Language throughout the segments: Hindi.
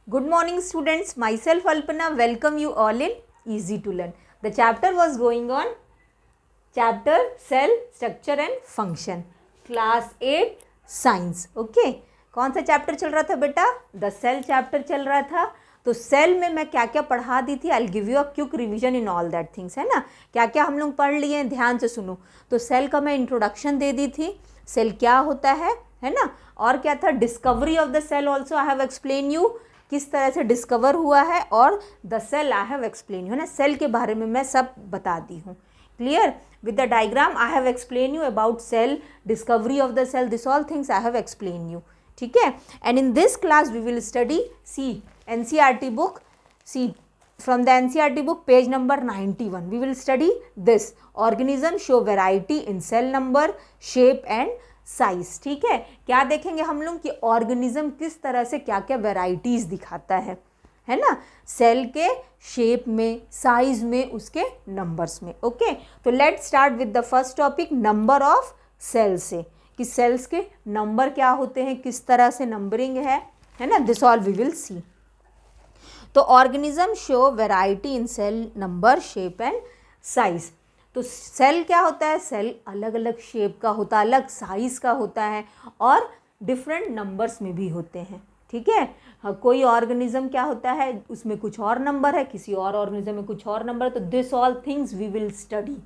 Good morning students, myself Alpana welcome you all in Easy to Learn. The chapter was going on chapter Cell Structure and Function, class 8 Science. Okay, कौन सा चैप्टर चल रहा था बेटा? द सेल चैप्टर चल रहा था. तो सेल में मैं क्या क्या पढ़ा दी थी, I will give you a quick revision in all that things, है ना. क्या क्या हम लोग पढ़ लिए हैं, ध्यान से सुनो. तो सेल का मैं इंट्रोडक्शन दे दी थी, सेल क्या होता है ना. और क्या था, discovery of the cell also I have explain you, किस तरह से डिस्कवर हुआ है, और the cell I have explain you, है ना. सेल के बारे में मैं सब बता दी हूँ. Clear? with the diagram I have explained you about cell, discovery of the cell, this all things I have explained you. ठीक है. And in this class we will study, see NCERT book, see from the NCERT book page number 91 we will study this organism show variety in cell number, shape and size. ठीक है. क्या देखेंगे हम लोग कि ऑर्गेनिज्म किस तरह से क्या क्या वेराइटीज दिखाता है ना, सेल के शेप में, साइज में, उसके नंबर्स में. ओके, तो let start with the first topic, number of cell से, कि सेल्स के नंबर क्या होते हैं, किस तरह से नंबरिंग है ना. This all we will see. तो organism show variety in cell number, shape and size. तो सेल क्या होता है, सेल अलग अलग शेप का होता है, अलग साइज का होता है, और डिफरेंट नंबर्स में भी होते हैं. ठीक है. कोई ऑर्गेनिज्म क्या होता है, उसमें कुछ और नंबर है, किसी और ऑर्गेनिज्म में कुछ और नंबर है. तो this all things we will study.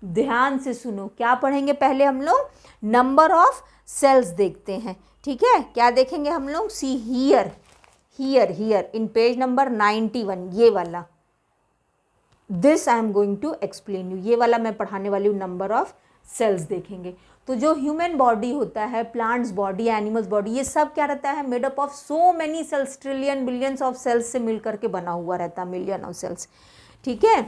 ध्यान से सुनो, क्या पढ़ेंगे पहले हम लोग, नंबर ऑफ सेल्स देखते हैं. ठीक है. क्या देखेंगे हम लोग, see here here here in page number 91, ये वाला, this I am going to explain you, ये वाला मैं पढ़ाने वाली हूँ. नंबर ऑफ सेल्स देखेंगे. तो जो ह्यूमन बॉडी होता है, प्लांट्स बॉडी, एनिमल्स बॉडी, ये सब क्या रहता है, made up of so many cells, trillion billions of cells से मिलकर के बना हुआ रहता है, मिलियन ऑफ सेल्स. ठीक है.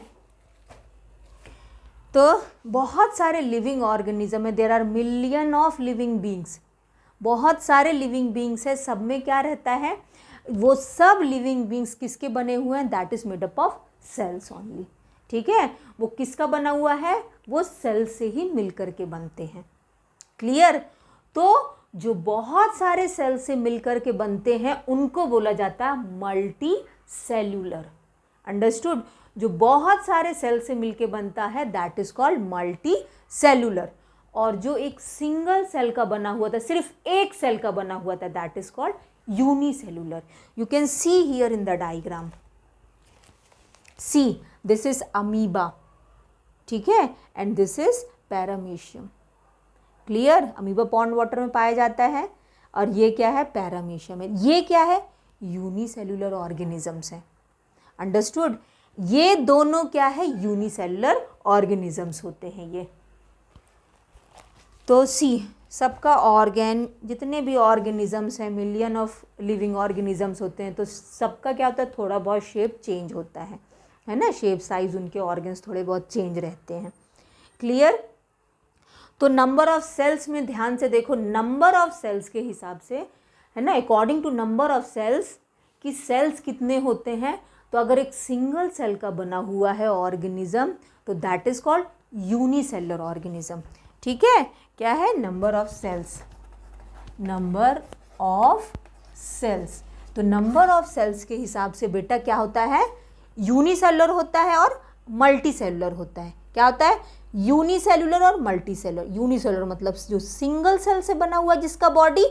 तो बहुत सारे लिविंग ऑर्गेनिज्म है, there are million of living beings, बहुत सारे लिविंग बींग्स है. सब में क्या रहता है, वो सब लिविंग बींग्स किसके बने हुए हैं, that is made up of sales only. ठीक है. वो किसका बना हुआ है, वो सेल से ही मिलकर के बनते हैं. क्लियर? तो जो बहुत सारे सेल से मिलकर के बनते हैं उनको बोला जाता है मल्टी सेल्यूलर. अंडरस्टूड? जो बहुत सारे सेल से मिलके बनता है that is called multi cellular. और जो एक सिंगल सेल का बना हुआ था, सिर्फ एक सेल का बना हुआ था, that is called unicellular. You can see here in the diagram, see this is amoeba. ठीक है. And this is paramecium. Clear? Amoeba pond water में पाया जाता है, और ये क्या है, पैरामीशियम है. ये क्या है, यूनिसेल्यूलर ऑर्गेनिजम्स है. अंडरस्टूड? ये दोनों क्या है, यूनिसेल्यूलर ऑर्गेनिजम्स होते हैं ये. तो सी सबका ऑर्गेन, जितने भी ऑर्गेनिजम्स हैं, मिलियन ऑफ लिविंग ऑर्गेनिजम्स होते हैं, तो सबका क्या होता है, थोड़ा बहुत शेप चेंज होता है ना, शेप साइज उनके ऑर्गन्स थोड़े बहुत चेंज रहते हैं. क्लियर? तो नंबर ऑफ सेल्स में ध्यान से देखो, नंबर ऑफ सेल्स के हिसाब से, है ना, according to number of cells, कि सेल्स कितने होते हैं. तो अगर एक सिंगल सेल का बना हुआ है ऑर्गेनिज्म, तो that is called unicellular organism. ठीक है. क्या है, number of cells, number of cells. तो नंबर ऑफ सेल्स के हिसाब से बेटा क्या होता है, यूनिसेल्युलर होता है और मल्टी सेल्युलर होता है. क्या होता है, यूनिसेल्युलर और मल्टी सेल्युलर. यूनिसेल्युलर मतलब जो सिंगल सेल से बना हुआ है जिसका बॉडी,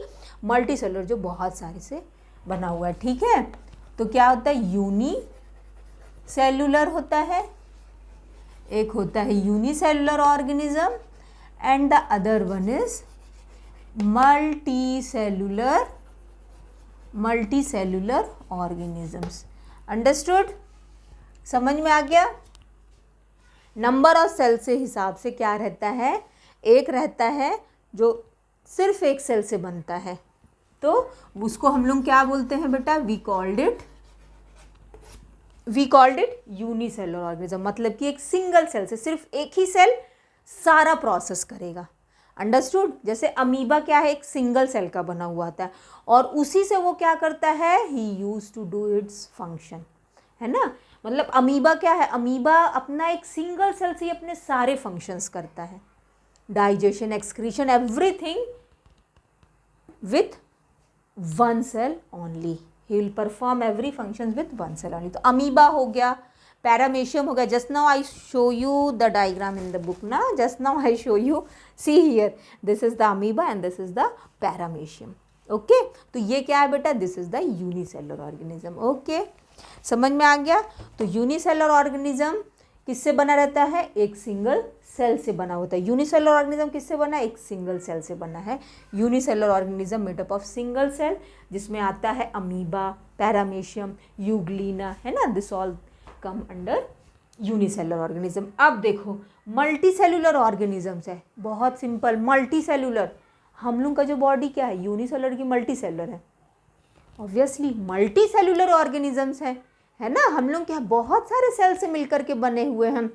मल्टी सेल्युलर जो बहुत सारे से बना हुआ है. ठीक है. तो क्या होता है, यूनिसेल्युलर होता है, एक होता है unicellular organism, and the other one is multi cellular organisms. Understood? समझ में आ गया? नंबर ऑफ सेल से हिसाब से क्या रहता है, एक रहता है जो सिर्फ एक सेल से बनता है, तो उसको हम लोग क्या बोलते हैं बेटा, we called it unicellular organism. मतलब कि एक सिंगल सेल से, सिर्फ एक ही सेल सारा प्रोसेस करेगा. अंडरस्टूड? जैसे अमीबा क्या है, एक सिंगल सेल का बना हुआ था, और उसी से वो क्या करता है, he use to do its function, है ना. मतलब अमीबा क्या है, अमीबा अपना एक सिंगल सेल से ही अपने सारे फंक्शंस करता है, digestion, excretion, everything with one cell only. He will perform every function with one cell only. तो अमीबा हो गया, पैरामेशियम हो गया। Just now I show you the diagram in the book ना, just now I show you, see here, this is the amoeba and this is the paramecium. Okay, तो ये क्या है बेटा, this is the unicellular organism. Okay, समझ में आ गया। तो यूनिसेलुलर ऑर्गेनिज्म किससे बना रहता है, एक सिंगल सेल से बना होता है। यूनिसेलुलर ऑर्गेनिज्म किससे बना है, एक सिंगल सेल से बना है। Unicellular organism made up of single cell, जिसमें आता है अमीबा, पैरामेशियम, यूग्लिना, है ना, this all come under unicellular organism. अब देखो मल्टी सेलुलर ऑर्गेनिजम्स है, बहुत सिंपल। मल्टी सेलुलर, हम लोग का जो बॉडी क्या है, यूनिसेलुलर की मल्टी सेलुलर है, ऑब्वियसली मल्टी सेलुलर ऑर्गेनिजम्स है ना। हम लोग क्या, बहुत सारे सेल से मिलकर के बने हुए हैं,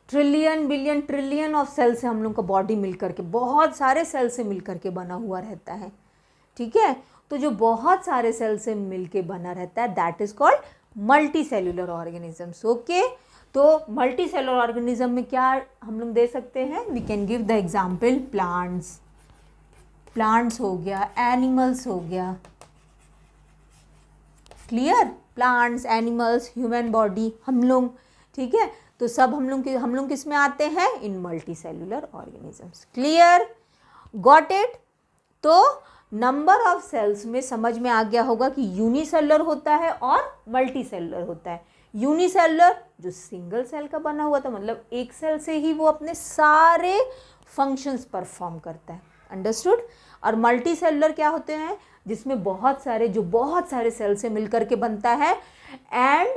trillion billion trillion of cell से हम लोग का बॉडी मिलकर के, बहुत सारे सेल से मिलकर के बना हुआ रहता है, ठीक है। तो जो बहुत सारे सेल से मिलके बना रहता है that is called multi cellular organisms. Okay, तो मल्टी सेलुलर ऑर्गेनिज्म में क्या हम लोग दे सकते हैं, we can give the example plants हो गया, एनिमल्स हो गया, clear, plants, animals, human body, हम लोग, ठीक है। तो सब हम लोग किस में आते हैं, in multi cellular organisms. Clear, got it. तो नंबर ऑफ सेल्स में समझ में आ गया होगा कि यूनिसेलुलर होता है और मल्टी सेलुलर होता है। यूनिसेलुलर जो सिंगल सेल का बना हुआ था, मतलब एक सेल से ही वो अपने सारे फंक्शंस परफॉर्म करता है, अंडरस्टूड। और मल्टी सेलुलर क्या होते हैं, जिसमें बहुत सारे सेल से मिलकर के बनता है, and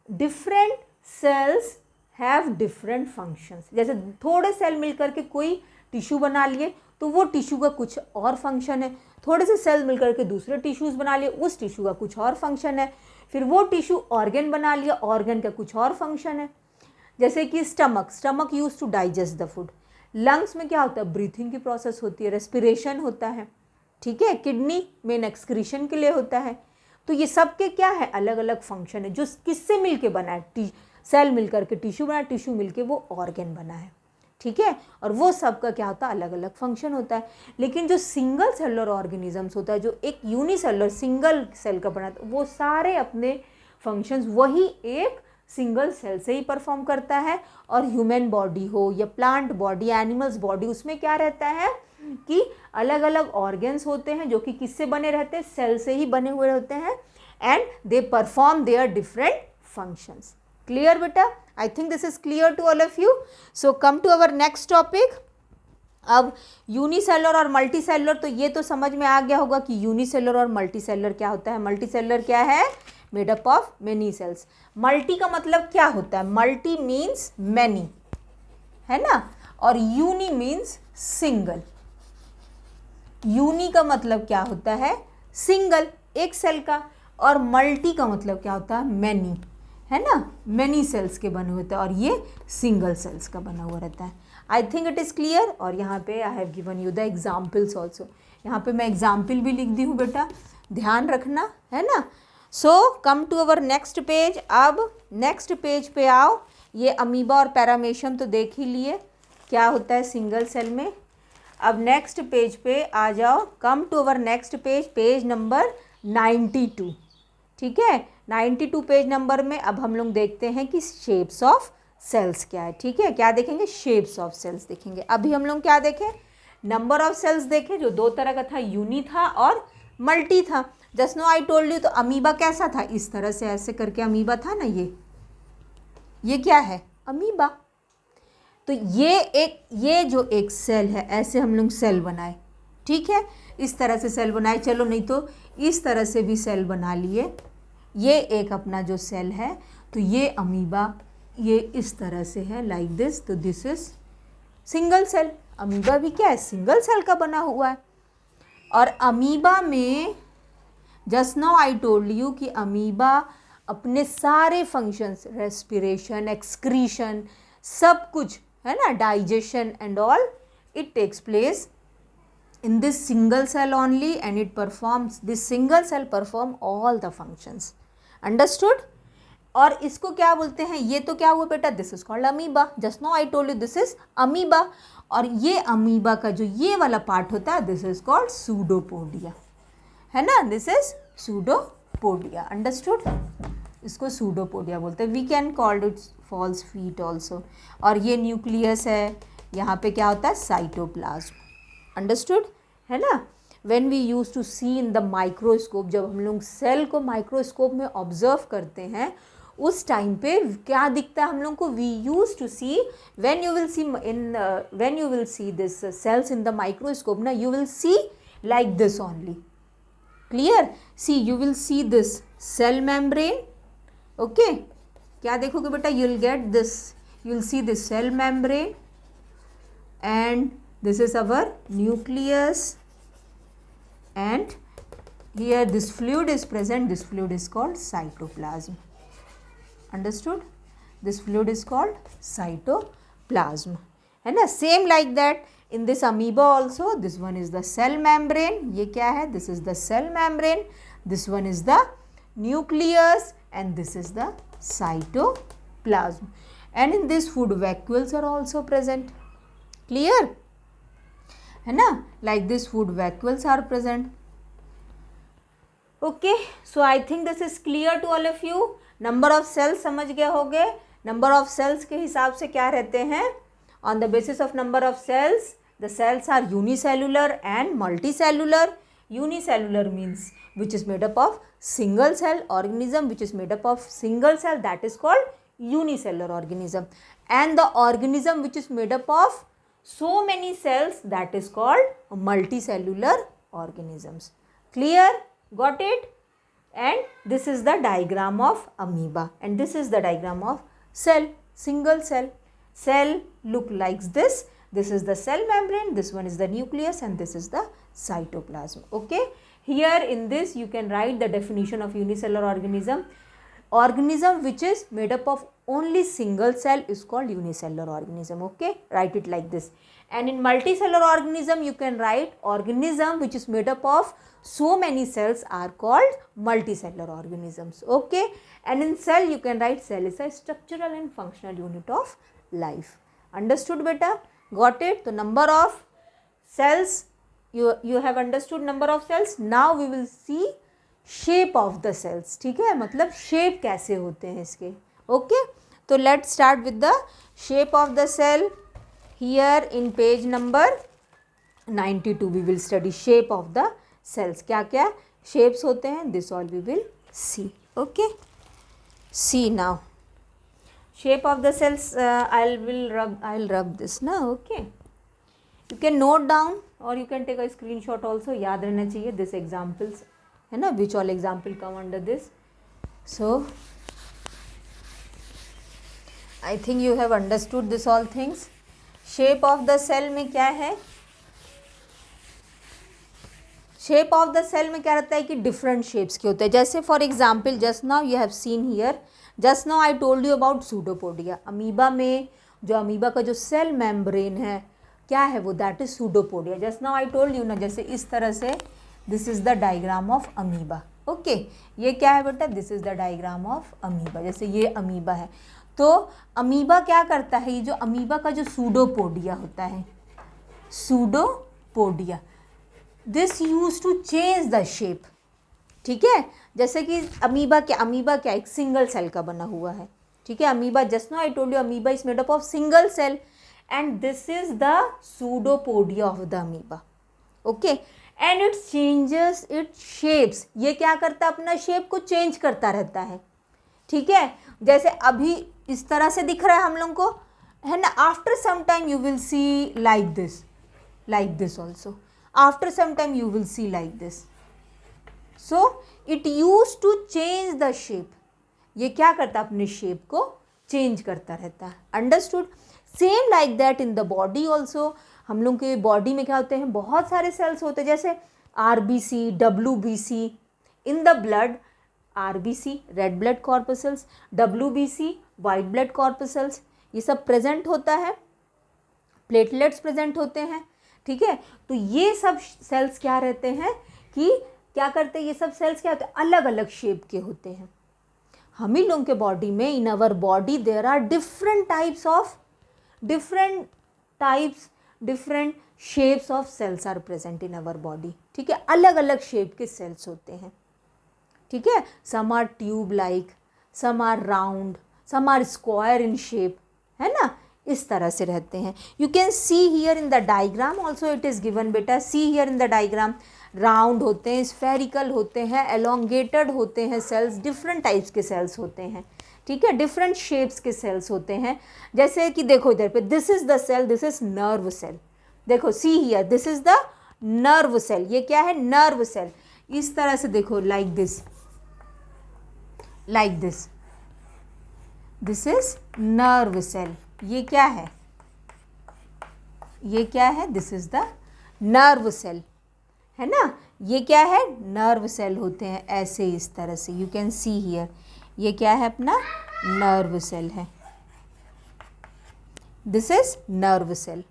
different cells have different functions. जैसे थोड़े सेल मिलकर के कोई टिश्यू बना लिए तो वो टिश्यू का कुछ और फंक्शन है, थोड़े से सेल मिलकर के दूसरे टिश्यूज़ बना लिए, उस टिश्यू का कुछ और फंक्शन है, फिर वो टिश्यू ऑर्गन बना लिया, ऑर्गन का कुछ और फंक्शन है। जैसे कि stomach use to digest the food, lungs में क्या होता है, ब्रीथिंग की प्रोसेस होती है, रेस्पिरेशन होता है, ठीक है। किडनी मेन एक्सक्रीशन के लिए होता है। तो ये सब के क्या है, अलग अलग फंक्शन है, जो किससे मिलके बना है, सेल मिलकर के टिश्यू बना है, टिश्यू मिलके वो ऑर्गन बना है, ठीक है। और वो सब का क्या होता है, अलग अलग फंक्शन होता है। लेकिन जो सिंगल सेलुलर ऑर्गेनिजम्स होता है, जो एक यूनिसेलुलर सिंगल सेल का बना है, वो सारे अपने फंक्शंस वही एक सिंगल सेल से ही परफॉर्म करता है। और ह्यूमन बॉडी हो या प्लांट बॉडी, एनिमल्स बॉडी, उसमें क्या रहता है कि अलग अलग ऑर्गन्स होते हैं जो कि किससे बने रहते हैं, सेल से ही बने हुए होते हैं, and they perform their different functions. Clear बेटा, I think this is clear to all of you. So come to our next topic. अब यूनिसेलुलर और मल्टी सेलुलर, तो ये तो समझ में आ गया होगा कि यूनिसेलुलर और मल्टी सेलुलर क्या होता है। मल्टी सेलुलर क्या है, made up of many cells. Multi का मतलब क्या होता है, मल्टी मीन्स मैनी, है ना, और यूनी मीन्स सिंगल। यूनी का मतलब क्या होता है, सिंगल, एक सेल का, और मल्टी का मतलब क्या होता है, मैनी, है ना, मैनी सेल्स के बने होते हैं, और ये सिंगल सेल्स का बना हुआ रहता है। I think it is clear. और यहाँ पे I have given you the examples also, यहाँ पे मैं एग्जाम्पल भी लिख दी हूँ बेटा, ध्यान रखना, है ना। So come to our next page. अब नेक्स्ट पेज पे आओ। ये अमीबा और पैरामेशियम तो देख ही लिए क्या होता है सिंगल सेल में। अब नेक्स्ट पेज पे आ जाओ, come to our next page, page number 92, ठीक है। 92 पेज नंबर में अब हम लोग देखते हैं कि शेप्स ऑफ सेल्स क्या है, ठीक है। क्या देखेंगे, शेप्स ऑफ सेल्स देखेंगे। अभी हम लोग क्या देखें, नंबर ऑफ सेल्स देखें, जो दो तरह का था, यूनी था और मल्टी था। Just now I told you, तो अमीबा कैसा था, इस तरह से ऐसे करके अमीबा था ना, ये क्या है, अमीबा। तो ये जो एक सेल है, ऐसे हम लोग सेल बनाए, ठीक है, इस तरह से सेल बनाए। चलो नहीं तो इस तरह से भी सेल बना लिए। ये एक अपना जो सेल है, तो ये अमीबा, ये इस तरह से है, लाइक दिस। तो this is single cell. Amoeba भी क्या है, सिंगल सेल का बना हुआ है। और अमीबा में just now I told you कि अमीबा अपने सारे फंक्शंस, रेस्पिरेशन, एक्सक्रीशन, सब कुछ, है ना, digestion and all, it takes place in this single cell only, and it performs, this single cell perform all the functions, understood। और इसको क्या बोलते हैं, ये तो क्या हुआ बेटा, this is called amoeba. Just now I told you this is amoeba. और ये अमीबा का जो ये वाला पार्ट होता है, दिस इज कॉल्ड सूडोपोडिया, है ना, this is pseudopodia, understood, इसको सूडोपोडिया बोलते हैं. We can called it false feet also. और ये न्यूक्लियस है, यहाँ पे क्या होता है, साइटोप्लाज्म, अंडरस्टूड है ना. When we use to see in the microscope, जब हम लोग सेल को माइक्रोस्कोप में ऑब्जर्व करते हैं उस टाइम पे क्या दिखता है हम लोग को, we use to see, when you will see this cells in the microscope ना, you will see like this only. Clear? See, you will see this cell membrane. Okay, क्या देखोगे बेटा, you will get this, you will see this cell membrane and this is our nucleus, and here this fluid is present, this fluid is called cytoplasm. Understood? This fluid is called cytoplasm, है ना. Same like that in this amoeba also, this one is the cell membrane, ये क्या है, this is the cell membrane, this one is the nucleus and this is the cytoplasm, and in this food vacuoles are also present. Clear? है ना, like this food vacuoles are present. Okay, so I think this is clear to all of you. Number of cells समझ गए होगे. Number of cells के हिसाब से क्या रहते हैं, on the basis of number of cells, the cells are unicellular and multicellular. Unicellular means which is made up of single cell organism, which is made up of single cell, that is called unicellular organism. And the organism which is made up of so many cells, that is called multicellular organisms. Clear? Got it? And this is the diagram of amoeba, and this is the diagram of cell, single cell. Cell look like this. This is the cell membrane, this one is the nucleus, and this is the cytoplasm. Okay, here in this you can write the definition of unicellular organism. Organism which is made up of only single cell is called unicellular organism. Okay, write it like this. And in multicellular organism you can write organism which is made up of so many cells are called multicellular organisms. Okay, and in cell you can write cell is a structural and functional unit of life. Understood beta? Got it? The number of cells, you have understood number of cells. Now we will see shape of the cells. ठीक है, मतलब shape कैसे होते हैं इसके. Okay, तो let's start with the shape of the cell. Here in page number 92 we will study shape of the cells. क्या क्या shapes होते हैं, this all we will see. Okay, see now. Shape of the cells, I'll rub this now. Okay, you can note down or you can take a screenshot also. याद रहना चाहिए this examples, है ना, which all example come under this. So I think you have understood this all things. Shape of the cell में क्या है, शेप ऑफ द सेल में क्या रहता है कि डिफरेंट शेप्स के होते हैं. जैसे for example just now you have seen here, just now I told you about pseudopodia. Amoeba में जो अमीबा का जो सेल मेम्ब्रेन है क्या है वो, that is pseudopodia. Just now I told you ना, जैसे इस तरह से this is the diagram of amoeba. Okay, ये क्या है बेटा, this is the diagram of amoeba. जैसे ये अमीबा है तो अमीबा क्या करता है, ये जो अमीबा का जो सूडोपोडिया होता है, pseudopodia, this use to change the shape. ठीक है, जैसे कि अमीबा क्या एक सिंगल सेल का बना हुआ है. ठीक है, amoeba just now I told you amoeba is made up of single cell and this is the pseudopodia of the amoeba. Okay, and it changes it shapes. ये क्या करता है, अपना शेप को चेंज करता रहता है. ठीक है, जैसे अभी इस तरह से दिख रहा है हम लोग को, है ना. After some time you will see like this also. After some time you will see like this. So it used to change the shape. ये क्या करता है, अपने शेप को चेंज करता रहता है. Understood? Same like that in the body also. हम लोग के बॉडी में क्या होते हैं, बहुत सारे सेल्स होते हैं. जैसे RBC, WBC. In the blood RBC red blood corpuscles, WBC white blood corpuscles, ये सब प्रेजेंट होता है. प्लेटलेट्स प्रेजेंट होते हैं. ठीक है, तो ये सब सेल्स क्या रहते हैं कि क्या करते हैं, ये सब सेल्स क्या होते हैं, अलग अलग शेप के होते हैं. हम ही लोगों के बॉडी में, in our body there are different shapes of cells are present in our body. ठीक है, अलग अलग शेप के सेल्स होते हैं. ठीक है, some are tube like, some are round, some are square in shape, है ना, इस तरह से रहते हैं. You can see here in the diagram also it is given बेटा. See here in the diagram, round होते हैं, स्फेरिकल होते हैं, एलोंगेटेड होते हैं सेल्स, डिफरेंट टाइप्स के सेल्स होते हैं. ठीक है, डिफरेंट शेप्स के सेल्स होते हैं. जैसे कि देखो इधर पे, this is the cell, this is nerve cell. देखो see here, this is the nerve cell. ये क्या है, नर्व सेल. इस तरह से देखो, like this, like this, this is nerve cell. ये क्या है, ये क्या है, this is the nerve cell, है ना. ये क्या है, नर्व सेल होते हैं ऐसे, इस तरह से. यू कैन सी हियर, ये क्या है, अपना नर्व सेल है. This is nerve cell.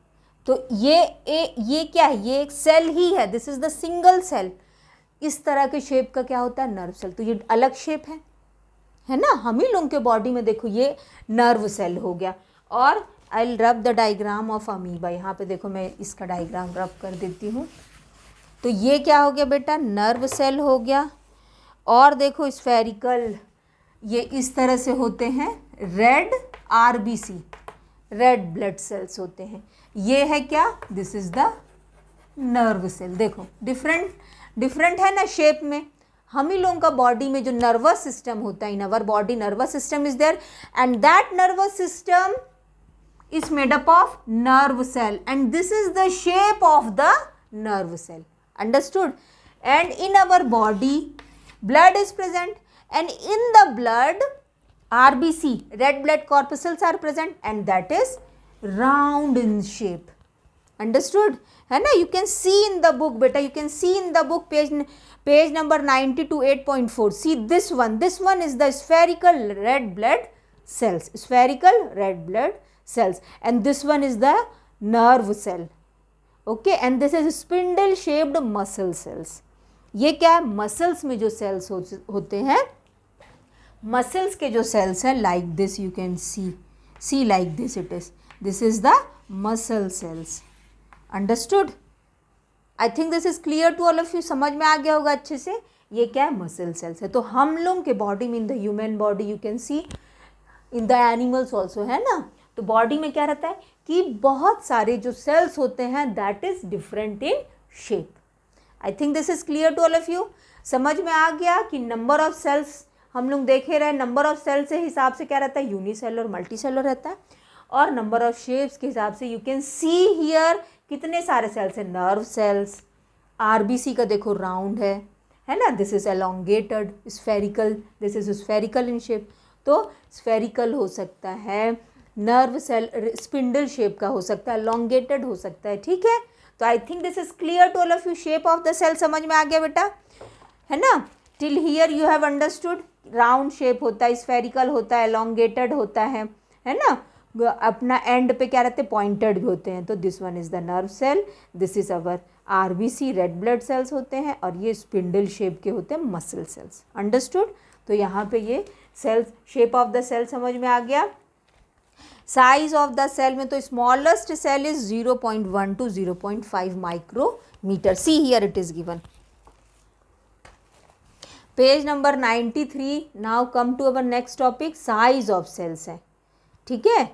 तो ये क्या है, ये एक सेल ही है. This is the single cell. इस तरह के शेप का क्या होता है, नर्व सेल. तो ये अलग शेप है ना. हम ही लोगों के बॉडी में देखो ये नर्व सेल हो गया. और आई विल रब द डायग्राम ऑफ अमीबा. यहाँ पे देखो मैं इसका डायग्राम रब कर देती हूँ. तो ये क्या हो गया बेटा, नर्व सेल हो गया. और देखो स्फेरिकल, ये इस तरह से होते हैं, red RBC, red blood cells होते हैं. ये है क्या, this is the nerve cell. देखो डिफरेंट है ना शेप में. हम ही लोगों का बॉडी में जो नर्वस सिस्टम होता है, in our body nervous system is there, and that nervous system is made up of nerve cell, and this is the shape of the nerve cell. Understood? And in our body blood is present, and in the blood RBC, red blood corpuscles are present, and that is round in shape. Understood? है ना. You can see in the book beta, you can see in the book page number 90 to 8.4. see this one is the spherical red blood cells, spherical red blood cells, and this one is the nerve cell. Okay, and this is spindle shaped muscle cells. ये क्या है, मसल्स में जो सेल्स होते हैं, मसल्स के जो सेल्स हैं, like this you can see like this it is, this is the muscle cells. Understood? I think this is clear to all of you. समझ में आ गया होगा अच्छे से. ये क्या है, मसल सेल्स है. तो हम लोग के बॉडी में, in the human body, you can C in the animals also, है ना. तो बॉडी में क्या रहता है कि बहुत सारे जो सेल्स होते हैं, that is different in shape. I think this is clear to all of you. समझ में आ गया कि नंबर ऑफ सेल्स हम लोग देखे रहे, नंबर ऑफ सेल्स के हिसाब से क्या रहता है, यूनिसेलुलर मल्टीसेलुलर रहता है. और नंबर ऑफ शेप्स के हिसाब से यू कैन सी हियर कितने सारे सेल्स हैं. नर्व सेल्स, आरबीसी का देखो राउंड है ना. This is elongated, spherical, this is spherical in shape. तो स्फेरिकल हो सकता है, नर्व सेल स्पिंडल शेप का हो सकता है, लॉन्गेटेड हो सकता है. ठीक है. तो I think this is clear to all of you. Shape of the cell समझ में आ गया बेटा, है ना. Till here you have understood. Round shape होता है, स्फेरिकल होता है, लॉन्गेटेड होता है ना. अपना एंड पे क्या रहते हैं, पॉइंटेड भी होते हैं. तो this one is the nerve cell, this is our RBC, red blood cells होते हैं, और ये स्पिंडल शेप के होते हैं मसल सेल्स. अंडरस्टूड? तो यहाँ पे ये cells, shape of the cell समझ में आ गया. साइज ऑफ द सेल में तो smallest cell is 0.1 to 0.5 micrometer. See here it is given. Page number 93. Now come to our next topic, size of cells है. ठीक है.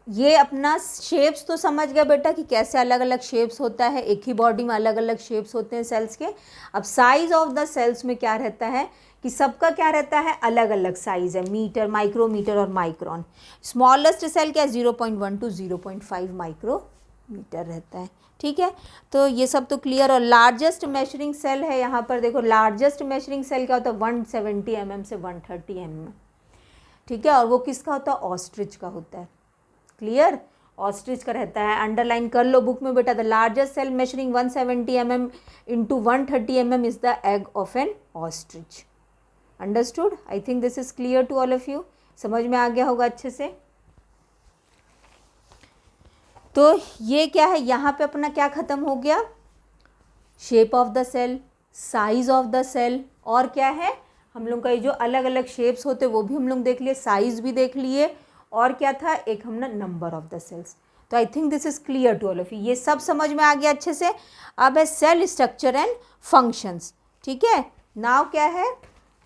ये अपना शेप्स तो समझ गया बेटा कि कैसे अलग अलग शेप्स होता है, एक ही बॉडी में अलग अलग शेप्स होते हैं सेल्स के. अब साइज ऑफ द सेल्स में क्या रहता है कि सबका क्या रहता है, अलग अलग साइज है, मीटर, माइक्रोमीटर और माइक्रोन. स्मॉलेस्ट सेल क्या है, 0.1 to 0.5 माइक्रोमीटर रहता है. ठीक है. तो ये सब तो क्लियर. और लार्जेस्ट मेजरिंग सेल है यहाँ पर देखो, लार्जेस्ट मेजरिंग सेल क्या होता है, 170 mm से 130 mm. ठीक है. और वो किसका होता है, ऑस्ट्रिच का होता है. क्लियर? ऑस्ट्रिच का रहता है. अंडरलाइन कर लो बुक में बेटा. The largest cell measuring 170 mm into 130 mm is the egg of an ostrich. Understood? I think this is clear to all of you. समझ में आ गया होगा अच्छे से. तो ये क्या है, यहाँ पे अपना क्या खत्म हो गया, shape of the cell, size of the cell, और क्या है हम लोग का ये जो अलग अलग शेप्स होते वो भी हम लोग देख लिए, साइज भी देख लिए, और क्या था एक हमने नंबर ऑफ द सेल्स. तो I think this is clear to all of you. ये सब समझ में आ गया अच्छे से. अब है सेल स्ट्रक्चर एंड फंक्शंस. ठीक है. नाउ क्या है,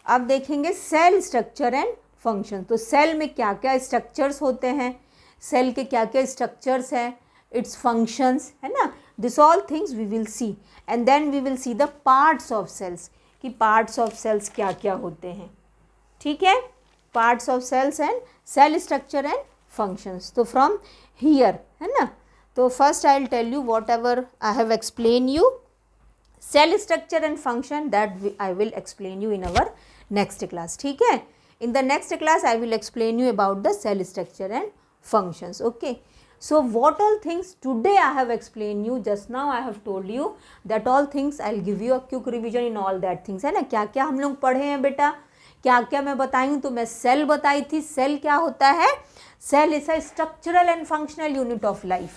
अब देखेंगे सेल स्ट्रक्चर एंड फंक्शन। तो सेल में क्या क्या स्ट्रक्चर्स होते हैं, सेल के क्या क्या स्ट्रक्चर्स हैं, इट्स फंक्शंस, है ना, this all things we will see. And then we will see the parts of cells, कि पार्ट्स ऑफ सेल्स क्या क्या होते हैं, ठीक है, parts of cells and cell structure and functions. तो फ्रॉम हियर, है ना, तो first I will tell you whatever I have explain you cell structure and function, that I will explain you in our next class, ठीक है। In the next class I will explain you about the cell structure and functions, okay। So what all things today I have explained you, just now I have told you that all things I'll give you a quick revision in all that things, है ना। क्या क्या हम लोग पढ़े हैं बेटा, क्या क्या मैं बताई हूँ, तो मैं सेल बताई थी। सेल क्या होता है, cell is a structural and functional unit of life,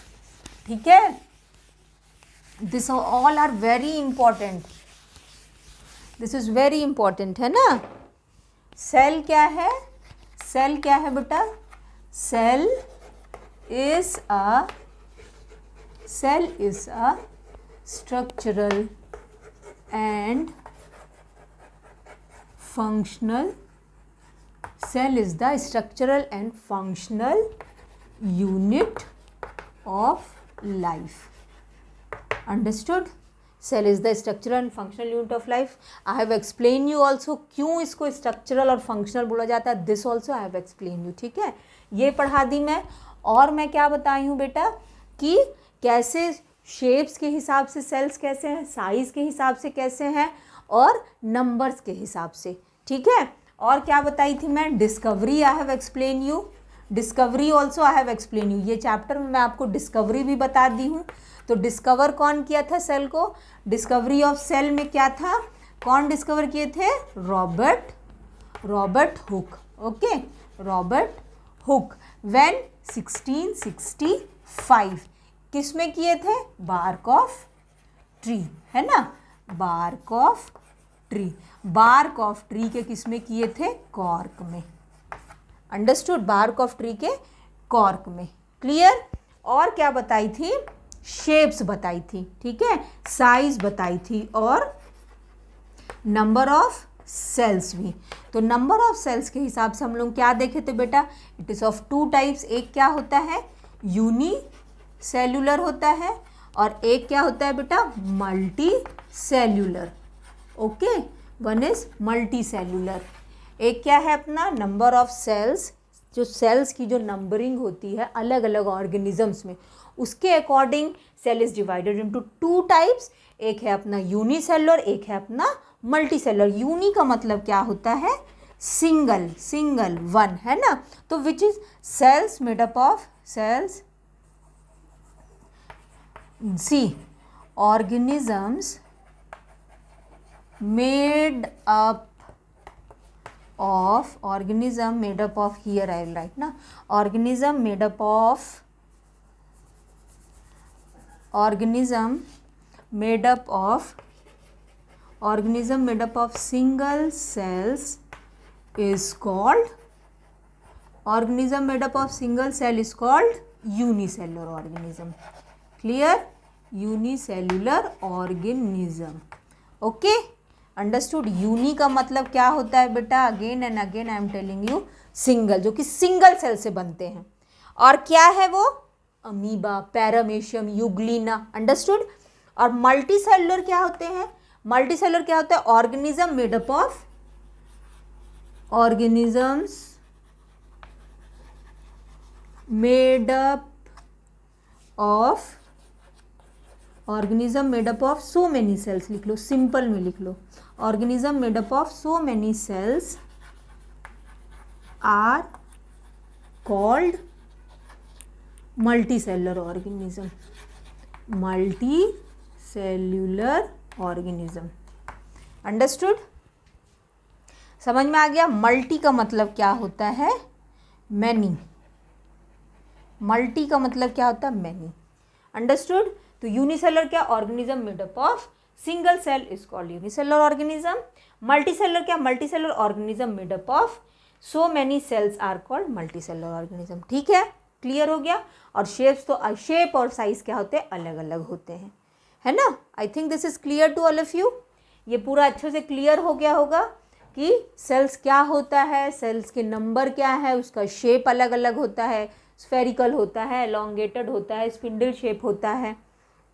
ठीक है। This all are very important, this is very important, है ना। सेल क्या है, सेल क्या है बेटा, cell is a structural and functional, cell is the structural and functional unit of life, understood। Cell is the structural and functional unit of life. I have explain you also क्यों इसको स्ट्रक्चरल और फंक्शनल बोला जाता है, this also I have explain you, ठीक है। ये पढ़ा दी मैं, और मैं क्या बताई हूँ बेटा कि कैसे शेप्स के हिसाब से सेल्स कैसे हैं, साइज के हिसाब से कैसे हैं, और नंबर्स के हिसाब से, ठीक है। और क्या बताई थी मैं, discovery I have explain you, discovery also I have explain you. ये चैप्टर में मैं आपको डिस्कवरी भी बता दी हूँ। तो डिस्कवर कौन किया था सेल को, डिस्कवरी ऑफ सेल में क्या था, कौन डिस्कवर किए थे, Robert Hooke, okay, Robert Hooke, when 1665, किस में किए थे, बार्क ऑफ ट्री, है ना, bark of tree, bark of tree के किस में किए थे, कॉर्क में, अंडरस्टूड, बार्क ऑफ ट्री के कॉर्क में, क्लियर। और क्या बताई थी, शेप्स बताई थी, ठीक है, साइज बताई थी, और नंबर ऑफ सेल्स भी। तो नंबर ऑफ सेल्स के हिसाब से हम लोग क्या देखे थे बेटा, it is of to types, एक क्या होता है, यूनी सेल्यूलर होता है, और एक क्या होता है बेटा, multi cellular, okay, one is multi cellular. एक क्या है अपना, नंबर ऑफ सेल्स, जो सेल्स की जो नंबरिंग होती है अलग अलग ऑर्गेनिजम्स में, उसके according cell is divided into two types, एक है अपना यूनिसेलुलर, एक है अपना मल्टी सेलुलर। यूनी का मतलब क्या होता है, सिंगल वन, है ना। तो which is cells made up of, cells see organisms made up of, organism made up of, here I will write na, organism made up of, organism made up of single cells is called, organism made up of single cell is called unicellular organism, clear, unicellular organism, okay, understood. Uni का मतलब क्या होता है बेटा, again and again I am telling you, single, जो कि सिंगल सेल से बनते हैं, और क्या है वो, अमीबा, पैरामेशियम, यूग्लिना, अंडरस्टूड। और मल्टी सेलुलर क्या होते हैं, मल्टी सेलुलर क्या होता है, organism made up of, organisms made up of, organism made up of so many cells, लिख लो, सिंपल में लिख लो, organism made up of so many cells are called multi cellular organism, multi cellular organism, understood, समझ में आ गया। मल्टी का मतलब क्या होता है, मैनी, मल्टी का मतलब क्या होता है, मैनी, अंडरस्टूड। तो यूनिसेलुलर क्या, organism made up of single cell is called unicellular organism. Multicellular क्या, multicellular organism made up of so many cells are called multicellular organism, ठीक है, क्लियर हो गया। और शेप्स, तो शेप और साइज क्या होते हैं, अलग अलग होते हैं, है ना। I think this is clear to all of you. ये पूरा अच्छे से क्लियर हो गया होगा कि सेल्स क्या होता है, सेल्स के नंबर क्या है, उसका शेप अलग अलग होता है, स्फेरिकल होता है, एलोंगेटेड होता है, स्पिंडल शेप होता है,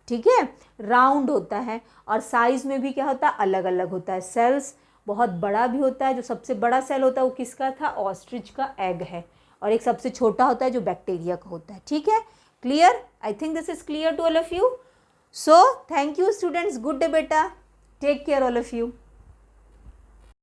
ठीक है, राउंड होता है, और साइज़ में भी क्या होता है, अलग अलग होता है। सेल्स बहुत बड़ा भी होता है, जो सबसे बड़ा सेल होता है वो किसका था, ऑस्ट्रिच का एग है, और एक सबसे छोटा होता है जो बैक्टीरिया का होता है, ठीक है, clear? I think this is clear to all of you. So thank you students, good day बेटा, take care all of you.